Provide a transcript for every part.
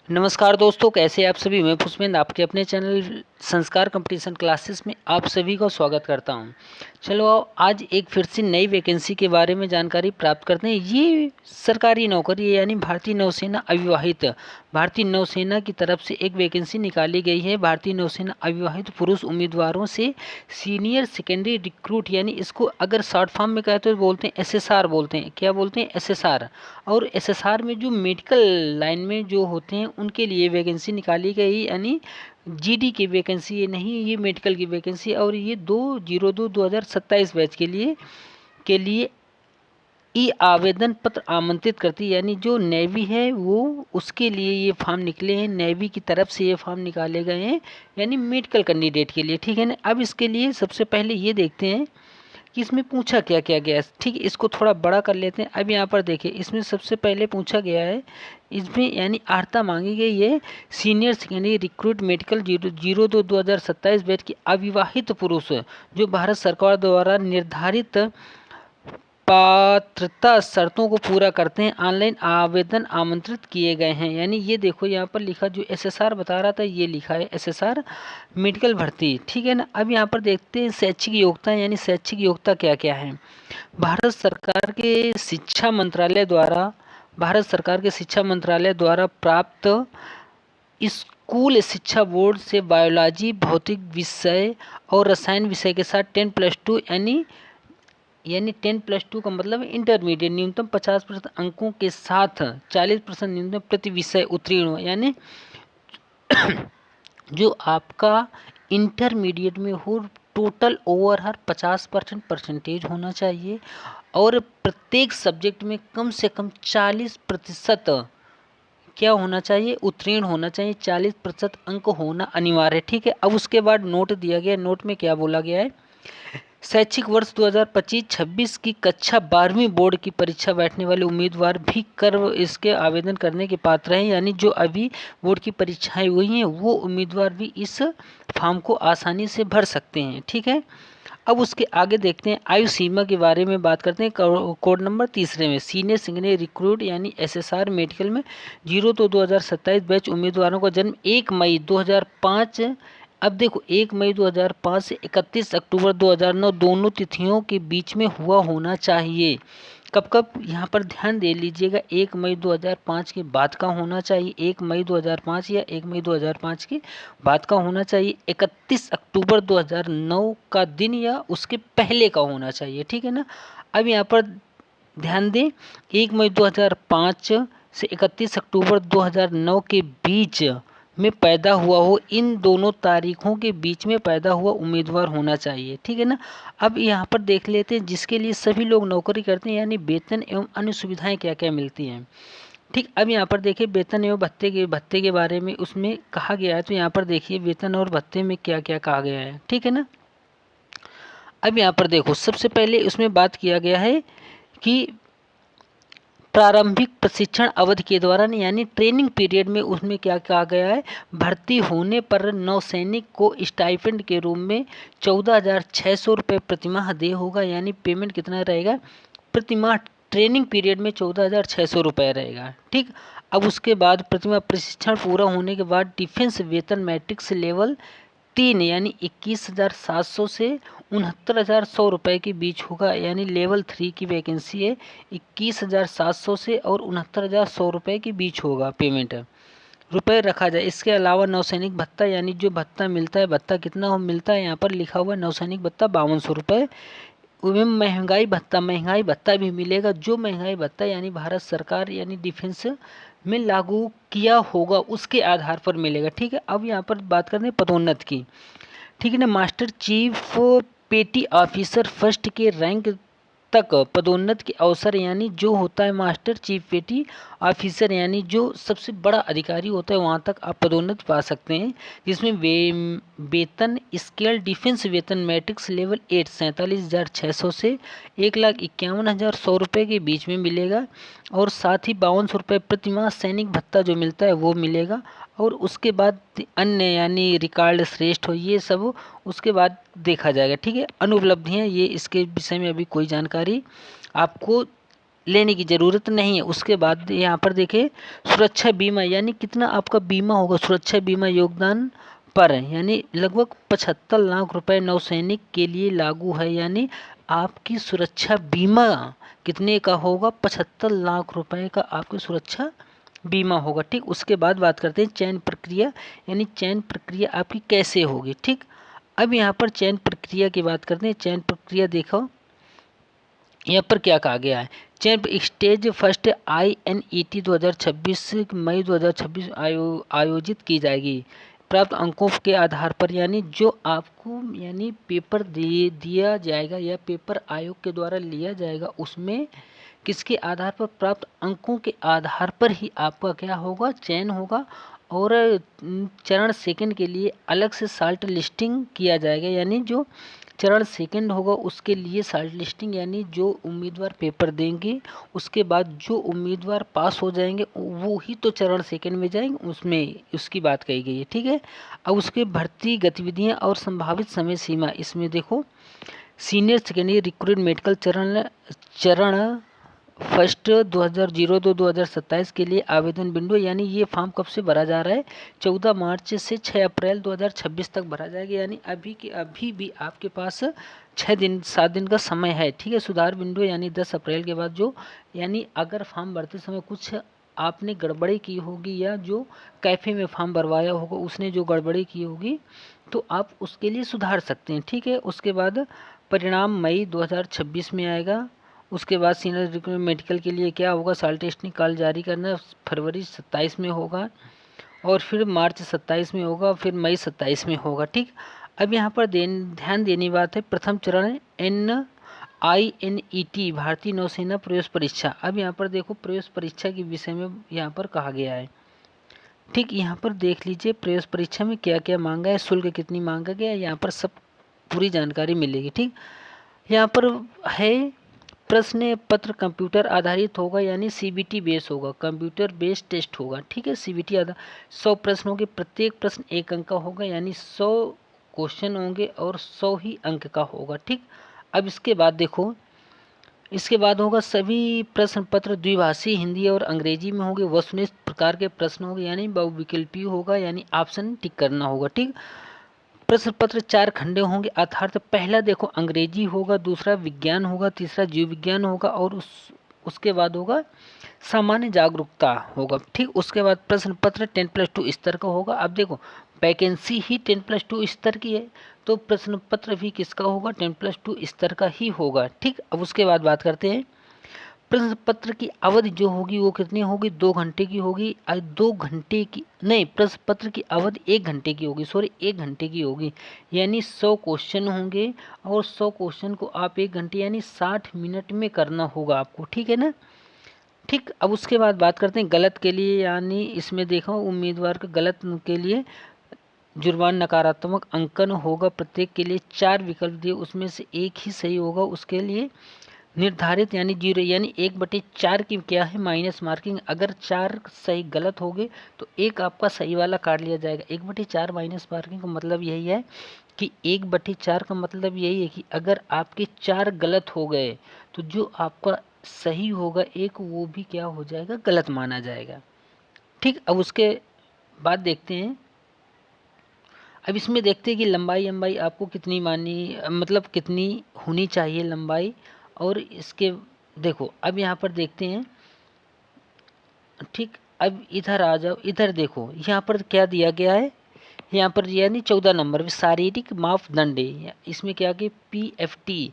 नमस्कार दोस्तों, कैसे आप सभी। मैं पुष्पेंद्र आपके अपने चैनल संस्कार कंपटीशन क्लासेस में आप सभी का स्वागत करता हूं। चलो आओ आज एक फिर से नई वैकेंसी के बारे में जानकारी प्राप्त करते हैं। ये सरकारी नौकरी है, यानी भारतीय नौसेना अविवाहित भारतीय नौसेना की तरफ से एक वैकेंसी निकाली गई है। भारतीय नौसेना अविवाहित पुरुष उम्मीदवारों से सीनियर सेकेंडरी रिक्रूट, यानी इसको अगर शॉर्ट फॉर्म में कहते तो बोलते हैं SSR बोलते हैं। क्या बोलते हैं? SSR। और SSR में जो मेडिकल लाइन में जो होते हैं उनके लिए वैकेंसी निकाली गई, यानी GD की वैकेंसी ये नहीं, ये मेडिकल की वैकेंसी। और ये 2/02/2027 बैच के लिए ई आवेदन पत्र आमंत्रित करती है, यानी जो नेवी है वो उसके लिए ये फॉर्म निकले हैं। नेवी की तरफ से ये फॉर्म निकाले गए हैं, यानी मेडिकल कैंडिडेट के लिए। ठीक है ना। अब इसके लिए सबसे पहले ये देखते हैं कि इसमें पूछा क्या क्या गया है। ठीक है, इसको थोड़ा बड़ा कर लेते हैं। अब यहाँ पर देखिए, इसमें सबसे पहले पूछा गया है, इसमें यानी अर्हता मांगी गई है senior secondary recruit medical 02/2027 batch के अविवाहित पुरुष जो भारत सरकार द्वारा निर्धारित पात्रता शर्तों को पूरा करते हैं, ऑनलाइन आवेदन आमंत्रित किए गए हैं। यानी ये देखो यहाँ पर लिखा, जो SSR बता रहा था ये लिखा है SSR मेडिकल भर्ती। ठीक है ना। अब यहाँ पर देखते हैं शैक्षिक योग्यता, यानी शैक्षिक योग्यता क्या क्या है। भारत सरकार के शिक्षा मंत्रालय द्वारा प्राप्त स्कूल शिक्षा बोर्ड से बायोलॉजी, भौतिक विषय और रसायन विषय के साथ 10+2 यानी 10+2 का मतलब इंटरमीडिएट न्यूनतम 50% अंकों के साथ 40% न्यूनतम प्रति विषय उत्तीर्ण हो। यानी जो आपका इंटरमीडिएट में हो, टोटल ओवर हर 50% परसेंटेज होना चाहिए और प्रत्येक सब्जेक्ट में कम से कम 40% क्या होना चाहिए? उत्तीर्ण होना चाहिए। 40% अंक होना अनिवार्य है। ठीक है। अब उसके बाद नोट दिया गया। नोट में क्या बोला गया है? शैक्षिक वर्ष 2025-26 की कक्षा 12वीं बोर्ड की परीक्षा बैठने वाले उम्मीदवार भी इसके आवेदन करने के पात्र हैं। यानी जो अभी बोर्ड की परीक्षाएं हुई हैं वो उम्मीदवार भी इस फॉर्म को आसानी से भर सकते हैं। ठीक है। अब उसके आगे देखते हैं, आयु सीमा के बारे में बात करते हैं। कोड नंबर 3 में सीनियर सेकेंडरी रिक्रूट यानी SSR मेडिकल में 02/2027 बैच उम्मीदवारों का जन्म 1 मई 2005। अब देखो, 1 मई 2005 से 31 अक्टूबर 2009 दोनों तिथियों के बीच में हुआ होना चाहिए। कब कब यहाँ पर ध्यान दे लीजिएगा, 1 मई 2005 के बाद का होना चाहिए, 1 मई 2005 या 1 मई 2005 के बाद का होना चाहिए। 31 अक्टूबर 2009 का दिन या उसके पहले का होना चाहिए। ठीक है ना। अब यहाँ पर ध्यान दें, 1 मई 2005 से 31 अक्टूबर 2009 के बीच में पैदा हुआ हो, इन दोनों तारीखों के बीच में पैदा हुआ उम्मीदवार होना चाहिए। ठीक है ना। अब यहाँ पर देख लेते हैं जिसके लिए सभी लोग नौकरी करते हैं, यानी वेतन एवं अन्य सुविधाएं क्या क्या मिलती हैं। ठीक। अब यहाँ पर देखिए वेतन एवं भत्ते के बारे में उसमें कहा गया है। तो यहाँ पर देखिए वेतन और भत्ते में क्या क्या कहा गया है। ठीक है ना। अब यहाँ पर देखो, सबसे पहले उसमें बात किया गया है कि प्रारंभिक प्रशिक्षण अवधि के दौरान, यानी ट्रेनिंग पीरियड में उसमें क्या कहा गया है, भर्ती होने पर नौसैनिक को स्टाइपेंड के रूप में 14,600 रुपये प्रतिमाह दे होगा। यानी पेमेंट कितना रहेगा प्रतिमाह? ट्रेनिंग पीरियड में 14,600 रुपये रहेगा। ठीक। अब उसके बाद प्रतिमाह प्रशिक्षण पूरा होने के बाद डिफेंस वेतन मैट्रिक्स लेवल 3 यानी 21,700 से 69,100 रुपये के बीच होगा। यानी लेवल 3 की वैकेंसी है, 21,700 से और 69,100 रुपये के बीच होगा पेमेंट रुपये रखा जाए। इसके अलावा नौसैनिक भत्ता, यानी जो भत्ता मिलता है, भत्ता कितना मिलता है यहाँ पर लिखा हुआ है, नौसैनिक भत्ता 5200 रुपये। महंगाई भत्ता भी मिलेगा। जो महंगाई भत्ता यानी भारत सरकार यानी डिफेंस में लागू किया होगा उसके आधार पर मिलेगा। ठीक है। अब यहाँ पर बात करते हैं पदोन्नत की। ठीक है ना। मास्टर चीफ पेटी ऑफिसर फर्स्ट के रैंक तक पदोन्नत के अवसर, यानी जो होता है मास्टर चीफ पेटी ऑफिसर, यानी जो सबसे बड़ा अधिकारी होता है वहाँ तक आप पदोन्नत पा सकते हैं। जिसमें वेतन स्केल डिफेंस वेतन मैट्रिक्स लेवल 8 47,600 से 1,51,100 रुपये के बीच में मिलेगा। और साथ ही 5200 रुपये प्रतिमाह सैनिक भत्ता जो मिलता है वो मिलेगा। और उसके बाद अन्य यानी रिकॉर्ड श्रेष्ठ हो, ये सब उसके बाद देखा जाएगा। ठीक है। अनुपलब्धियाँ, ये इसके विषय में अभी कोई जानकारी आपको लेने की ज़रूरत नहीं है। उसके बाद यहाँ पर देखें सुरक्षा बीमा, यानी कितना आपका बीमा होगा सुरक्षा बीमा योगदान पर, यानी लगभग 75 लाख रुपए नौसैनिक के लिए लागू है। यानी आपकी सुरक्षा बीमा कितने का होगा, 75 लाख रुपए का आपकी सुरक्षा बीमा होगा। ठीक, उसके बाद बात करते हैं चयन प्रक्रिया, यानी चयन प्रक्रिया आपकी कैसे होगी। ठीक, अब यहाँ पर चयन प्रक्रिया की बात करते हैं। चयन प्रक्रिया देखो यहाँ पर क्या कहा गया है। चयन स्टेज फर्स्ट INET 2026 मई 2026 आयोजित की जाएगी प्राप्त अंकों के आधार पर, यानी जो आपको यानी पेपर दिया जाएगा या पेपर आयोग के द्वारा लिया जाएगा, उसमें किसके आधार पर, प्राप्त अंकों के आधार पर ही आपका क्या होगा, चयन होगा। और चरण सेकंड के लिए अलग से शार्ट लिस्टिंग किया जाएगा, यानी जो चरण सेकंड होगा उसके लिए शार्ट लिस्टिंग, यानी जो उम्मीदवार पेपर देंगे उसके बाद जो उम्मीदवार पास हो जाएंगे वो ही तो चरण सेकंड में जाएंगे, उसमें उसकी बात कही गई है। ठीक है, अब उसके भर्ती गतिविधियां और संभावित समय सीमा, इसमें देखो सीनियर सेकेंडरी रिक्रूट मेडिकल चरण फर्स्ट 2027 के लिए आवेदन विंडो, यानी ये फॉर्म कब से भरा जा रहा है, 14 मार्च से 6 अप्रैल 2026 तक भरा जाएगा, यानी अभी भी आपके पास 7 दिन का समय है। ठीक है, सुधार विंडो यानी 10 अप्रैल के बाद जो, यानी अगर फॉर्म भरते समय कुछ आपने गड़बड़ी की होगी या जो कैफ़े में फॉर्म भरवाया होगा उसने जो गड़बड़ी की होगी तो आप उसके लिए सुधार सकते हैं। ठीक है, उसके बाद परिणाम मई 2026 में आएगा। उसके बाद सीनियर रिक्रूटमेंट मेडिकल के लिए क्या होगा, शार्ट लिस्टिंग कॉल जारी करना फरवरी 27 में होगा, और फिर मार्च 27 में होगा, फिर मई 27 में होगा। ठीक, अब यहाँ पर ध्यान देने बात है, प्रथम चरण INET भारतीय नौसेना प्रवेश परीक्षा। अब यहाँ पर देखो प्रवेश परीक्षा के विषय में यहाँ पर कहा गया है। ठीक, यहाँ पर देख लीजिए प्रवेश परीक्षा में क्या क्या मांगा है, शुल्क कितनी मांगा गया है, यहाँ पर सब पूरी जानकारी मिलेगी। ठीक, यहाँ पर है प्रश्न पत्र कंप्यूटर आधारित होगा, यानी CBT बेस होगा, कंप्यूटर बेस्ड टेस्ट होगा। ठीक है, CBT आधार 100 प्रश्न होंगे, प्रत्येक प्रश्न 1 अंक का होगा, यानी 100 क्वेश्चन होंगे और 100 ही अंक का होगा। ठीक, अब इसके बाद देखो, इसके बाद होगा सभी प्रश्न पत्र द्विभाषी हिंदी और अंग्रेजी में होंगे, वस्तुनिष्ठ प्रकार के प्रश्न होंगे, यानी बहुविकल्पी होगा, यानी ऑप्शन टिक करना होगा। ठीक, प्रश्न पत्र 4 खंडे होंगे अर्थात पहला देखो अंग्रेजी होगा, दूसरा विज्ञान होगा, तीसरा जीव विज्ञान होगा, और उसके बाद होगा सामान्य जागरूकता होगा। ठीक, उसके बाद प्रश्न पत्र 10+2 स्तर का होगा। अब देखो वैकेंसी ही 10+2 स्तर की है तो प्रश्न पत्र भी किसका होगा, 10+2 स्तर का ही होगा। ठीक, अब उसके बाद बात करते हैं प्रश्न पत्र की अवधि जो होगी वो कितनी होगी, 2 घंटे की होगी। 2 घंटे की नहीं, प्रश्न पत्र की अवधि 1 घंटे की होगी, 1 घंटे की होगी, यानी 100 क्वेश्चन होंगे और 100 क्वेश्चन को आप 1 घंटे यानी 60 मिनट में करना होगा आपको। ठीक है ना। ठीक, अब उसके बाद बात करते हैं गलत के लिए, यानी इसमें देखो उम्मीदवार का गलत के लिए जुर्माना नकारात्मक अंकन होगा, प्रत्येक के लिए 4 विकल्प दिए उसमें से एक ही सही होगा, उसके लिए निर्धारित यानी 0 यानी 1/4 की क्या है माइनस मार्किंग। अगर 4 सही गलत हो गए तो एक आपका सही वाला काट लिया जाएगा। 1/4 माइनस मार्किंग का मतलब यही है कि 1/4 का मतलब यही है कि अगर आपके 4 गलत हो गए तो जो आपका सही होगा एक वो भी क्या हो जाएगा, गलत माना जाएगा। ठीक, अब उसके बाद देखते हैं, अब इसमें देखते हैं कि लंबाई आपको कितनी मानी मतलब कितनी होनी चाहिए लंबाई। और इसके देखो अब यहाँ पर देखते हैं। ठीक, अब इधर आ जाओ, इधर देखो यहाँ पर क्या दिया गया है, यहाँ पर यानी 14 नंबर शारीरिक मापदंड है। इसमें क्या कि PFT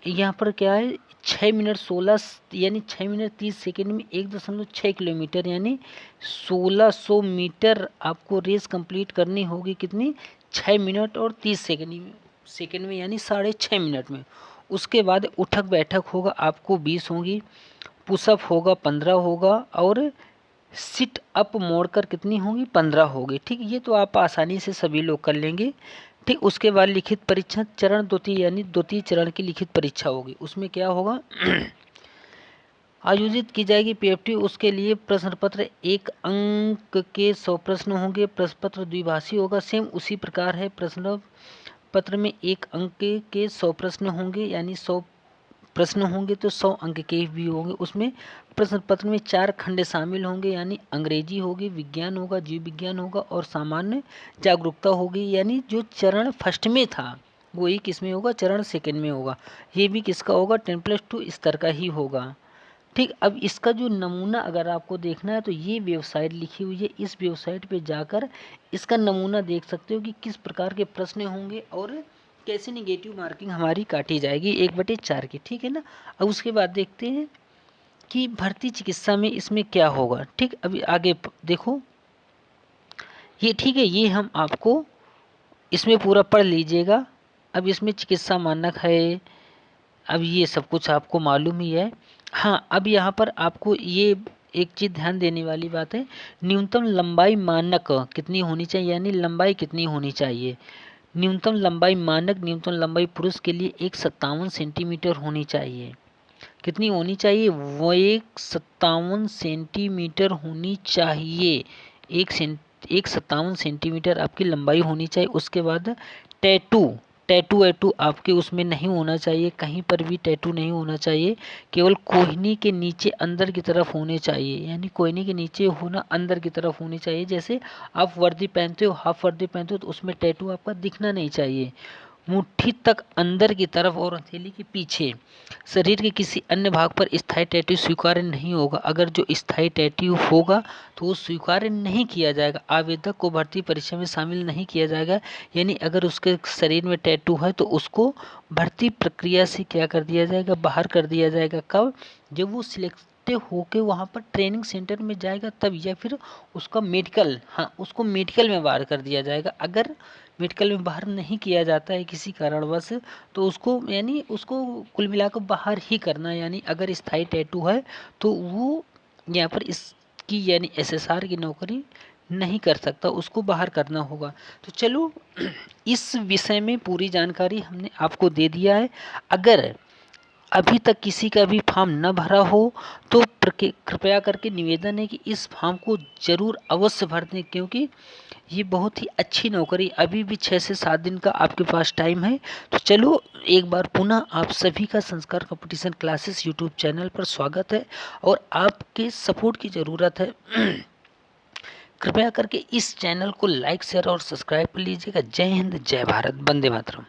यहाँ पर क्या है 6 मिनट 16 यानी 6 मिनट 30 सेकेंड में 1.6 किलोमीटर यानी 1600 मीटर आपको रेस कंप्लीट करनी होगी। कितनी, 6 मिनट और 30 सेकेंड में यानी 6.5 मिनट में। उसके बाद उठक बैठक होगा आपको 20 होगी, पुशअप होगा 15 होगा, और सिट अप मोड़कर कितनी होगी, 15 होगी। ठीक, ये तो आप आसानी से सभी लोग कर लेंगे। ठीक, उसके बाद लिखित परीक्षा चरण द्वितीय यानी द्वितीय चरण की लिखित परीक्षा होगी। उसमें क्या होगा आयोजित की जाएगी PFT। उसके लिए प्रश्न पत्र 1 अंक के 100 प्रश्न होंगे, प्रश्न पत्र द्विभाषी होगा, सेम उसी प्रकार है। प्रश्न पत्र में 1 अंक के 100 प्रश्न होंगे यानी 100 प्रश्न होंगे तो 100 अंक के भी होंगे। उसमें प्रश्न पत्र में 4 खंड शामिल होंगे, यानी अंग्रेजी होगी, विज्ञान होगा, जीव विज्ञान होगा और सामान्य जागरूकता होगी। यानी जो चरण फर्स्ट में था वही किस में होगा, चरण सेकंड में होगा। ये भी किसका होगा, 10+2 स्तर का ही होगा। ठीक, अब इसका जो नमूना अगर आपको देखना है तो ये वेबसाइट लिखी हुई है, इस वेबसाइट पे जाकर इसका नमूना देख सकते हो कि किस प्रकार के प्रश्न होंगे और कैसे निगेटिव मार्किंग हमारी काटी जाएगी 1/4 की। ठीक है ना। अब उसके बाद देखते हैं कि भर्ती चिकित्सा में इसमें क्या होगा। ठीक, अभी आगे देखो ये, ठीक है, ये हम आपको इसमें पूरा पढ़ लीजिएगा। अब इसमें चिकित्सा मानक है, अब ये सब कुछ आपको मालूम ही है। हाँ, अब यहाँ पर आपको ये एक चीज़ ध्यान देने वाली बात है, न्यूनतम लंबाई मानक कितनी होनी चाहिए, यानी लंबाई कितनी होनी चाहिए। न्यूनतम लंबाई मानक, न्यूनतम लंबाई पुरुष के लिए 157 सेंटीमीटर होनी चाहिए। कितनी होनी चाहिए, वो 157 सेंटीमीटर होनी चाहिए। 157 सेंटीमीटर आपकी लंबाई होनी चाहिए। उसके बाद टैटू आपके उसमें नहीं होना चाहिए, कहीं पर भी टैटू नहीं होना चाहिए, केवल कोहनी के नीचे अंदर की तरफ होने चाहिए। यानी कोहनी के नीचे होना, अंदर की तरफ होनी चाहिए। जैसे आप वर्दी पहनते हो, हाफ वर्दी पहनते हो, तो उसमें टैटू आपका दिखना नहीं चाहिए। मुट्ठी तक अंदर की तरफ और हथेली के पीछे शरीर के किसी अन्य भाग पर स्थायी टैटू स्वीकार्य नहीं होगा। अगर जो स्थायी टैटू होगा तो वो स्वीकार्य नहीं किया जाएगा, आवेदक को भर्ती परीक्षा में शामिल नहीं किया जाएगा। यानी अगर उसके शरीर में टैटू है तो उसको भर्ती प्रक्रिया से क्या कर दिया जाएगा, बाहर कर दिया जाएगा। कब, जब वो सिलेक्ट होके वहाँ पर ट्रेनिंग सेंटर में जाएगा तब, या फिर उसका मेडिकल, हाँ उसको मेडिकल में बाहर कर दिया जाएगा। अगर मेडिकल में बाहर नहीं किया जाता है किसी कारणवश तो उसको, यानी उसको कुल मिलाकर बाहर ही करना। यानी अगर स्थायी टैटू है तो वो यहाँ पर इसकी यानी एसएसआर की नौकरी नहीं कर सकता, उसको बाहर करना होगा। तो चलो इस विषय में पूरी जानकारी हमने आपको दे दिया है। अगर अभी तक किसी का भी फॉर्म न भरा हो तो कृपया करके निवेदन है कि इस फॉर्म को ज़रूर अवश्य भर दें, क्योंकि ये बहुत ही अच्छी नौकरी, अभी भी 6 से 7 दिन का आपके पास टाइम है। तो चलो एक बार पुनः आप सभी का संस्कार कंपटीशन क्लासेस यूट्यूब चैनल पर स्वागत है और आपके सपोर्ट की ज़रूरत है। कृपया करके इस चैनल को लाइक, शेयर और सब्सक्राइब कर लीजिएगा। जय हिंद, जय भारत, वंदे मातरम।